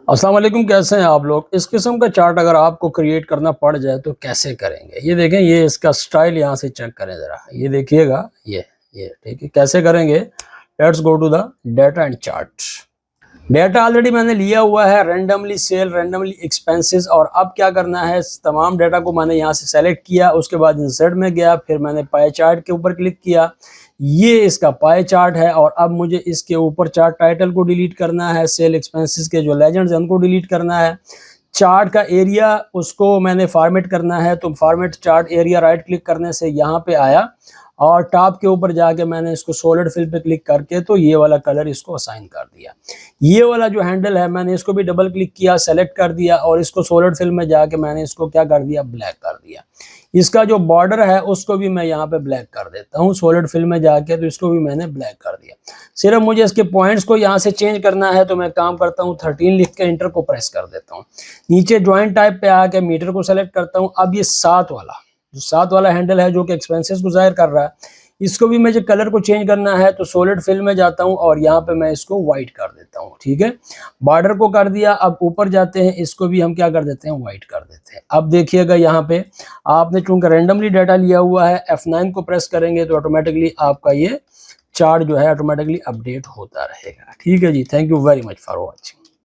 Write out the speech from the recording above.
अस्सलाम वालेकुम, कैसे हैं आप लोग। इस किस्म का चार्ट अगर आपको क्रिएट करना पड़ जाए तो कैसे करेंगे, ये देखें। ये इसका स्टाइल यहाँ से चेक करें ज़रा, ये देखिएगा। ये ठीक है, कैसे करेंगे। Let's go to the data and chart. Data already मैंने लिया हुआ है, रैंडमली सेल, रैंडमली एक्सपेंसेस। और अब क्या करना है, तमाम डाटा को मैंने यहाँ से सेलेक्ट किया, उसके बाद इंसर्ट में गया, फिर मैंने पाई चार्ट के ऊपर क्लिक किया। ये इसका पाई चार्ट है। और अब मुझे इसके ऊपर चार्ट टाइटल को डिलीट करना है, सेल एक्सपेंसेस के जो लेजेंड्स हैं उनको डिलीट करना है। चार्ट का एरिया उसको मैंने फॉर्मेट करना है, तो format chart area right click करने से यहाँ पे आया और टॉप के ऊपर जाके मैंने इसको सॉलिड फिल पे क्लिक करके तो ये वाला कलर इसको असाइन कर दिया। ये वाला जो हैंडल है मैंने इसको भी डबल क्लिक किया, सेलेक्ट कर दिया और इसको सॉलिड फिल में जाके मैंने इसको क्या कर दिया, ब्लैक कर दिया। इसका जो बॉर्डर है उसको भी मैं यहाँ पे ब्लैक कर देता हूँ, सॉलिड फिल में जाके तो इसको भी मैंने ब्लैक कर दिया। सिर्फ मुझे इसके पॉइंट्स को यहाँ से चेंज करना है, तो मैं काम करता हूँ 13 लिख के इंटर को प्रेस कर देता हूँ। नीचे ज्वाइंट टाइप पे आके मीटर को सेलेक्ट करता हूँ। अब ये 7 वाला जो 7 वाला हैंडल है जो कि एक्सपेंसेस को जाहिर कर रहा है, इसको भी मुझे कलर को चेंज करना है, तो सॉलिड फिल में जाता हूं और यहाँ पे मैं इसको व्हाइट कर देता हूं। ठीक है, बॉर्डर को कर दिया। अब ऊपर जाते हैं, इसको भी हम क्या कर देते हैं, व्हाइट कर देते हैं। अब देखिएगा यहाँ पे आपने चूंकि रैंडमली डाटा लिया हुआ है, F9 को प्रेस करेंगे तो ऑटोमेटिकली आपका ये चार्ट जो है ऑटोमेटिकली अपडेट होता रहेगा। ठीक है जी, thank you very much for watching.